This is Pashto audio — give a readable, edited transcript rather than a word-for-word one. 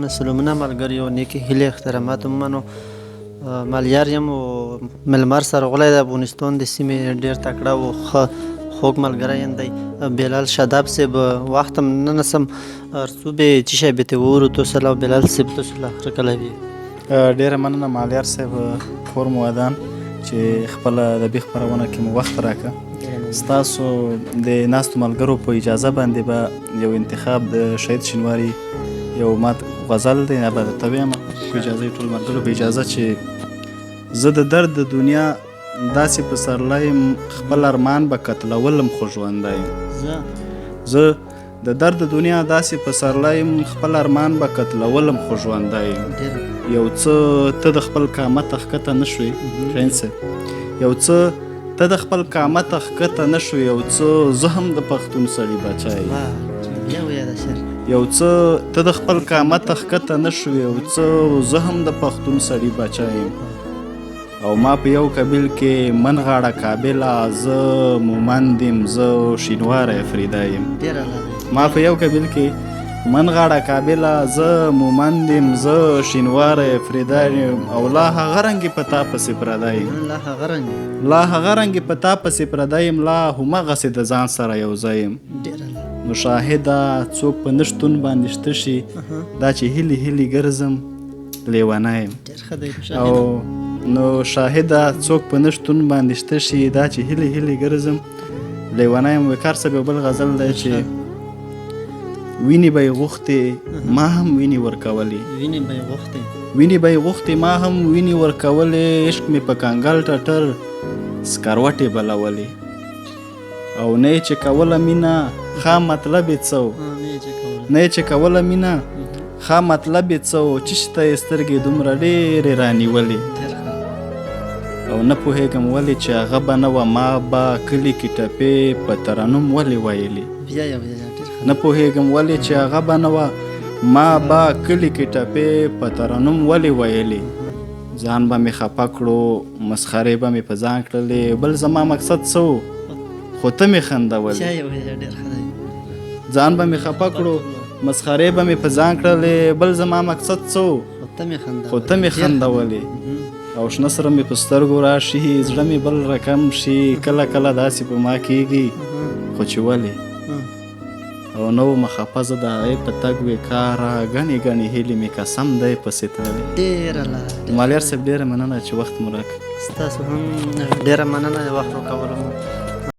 سلامونه ملګریو، نیکې هیلې احترامات ومنو. ملیار یم او ملمر سرغلی د افغانستان د سیمې ډېر تکړه او ښه خوږ ملګری یم دی. بلال شاداب صاحب وخت هم نه نسم ارڅو به چی شی به ته وورو تاسو له بلال صاحب تاسو له آخر کله وي. ډېره مننه ملیار صاحب، کور مو ودان چې خپله د بیخ خپرونه کې مو وخت راکړه. ستاسو د ناستو ملګرو په اجازه باندې به یو انتخاب د شهید شینواري یو مات غزل دی به درته ویم په اجازه یې ټولو ملګرو په اجازه چې زه د درد د دنیا داسې پسرلی یم خپل ارمان به قتلولم خو ژوندی یم. زه د درد د دنیا داسې پسرلی یم خپل ارمان به قتلولم خو ژوندی یم. یو څه ته د خپل قامته ښکته نه شوې شهین صاحب، یو څه ته د خپل قامته ښکته نه شوې، یو څه زه هم د پښتون سړي بچی یم. یو څه ته د خپل قامته ښکته نه شوې، یو څه زه هم د پښتون سړي بچی یم. او ما په یو قبیل کې من غاړه کابله، زه مومند یم، زه شینواری فریده یم. ما په یو قبیل کې من غاړه کابله، زه مومند یم، زه شینواری فریده یم. او لا هغه رنګې په تا پسې پرده یم، لا هغه رنګې په تا پسې پرده یم، لا همغسې د ځان سره یو ځای یم. نو شاهده څوک په نه شتون باندې شته شي، دا چې هیلې هیلې ګرځم لیونی یم. او نو شاهده څوک په نه شتون باندې شته شي، دا چې هیلې هیلې ګرځم لیونی یم. وقار صاحب یو بل غزل دی چې وینې به یې غوښتې ما هم وینې ورکولې، وینې به یې غوښتې ما هم وینې ورکولې، عشق مې په کنګل ټټر سکروټې بلولې. او نه یې چې کوله مینه ښه مطلب یې څه و، نه یې چې کوله مینه ښه مطلب یې څه و، چشته یې سترګې دومره ډېرې رانیولې. او نه پوهېږم ولې چې هغه به نه وه ما به کلي کې ټپې په ترنم ولې ویلې. نه پوهېږم ولې چې هغه به نه وه ما به کلي کې ټپې په ترنم ولې ویلې. ځان به مې خفه کړو مسخرې به مې په ځان کړلې، بل زما مقصد څه و خو ته مې خندولې. ځان به مې خفه کړو مسخرې به مې په ځان کړلې، بل زما مقصد څه و خو ته مې خندولې. او شنه سره مې په سترګو راشي، زړه مې بل رقم شي، کله کله داسې په ما کېږي خو چې ولې. او نو ومه خفه زه د هغې په تګ بېکاره، ګڼې ګڼې هیلې مې قسم دی پسې تللې. ملیار صاحب ډېره مننه چې وخت مو راکړ. ستاسو هم ډېره مننه د وخت راکولو.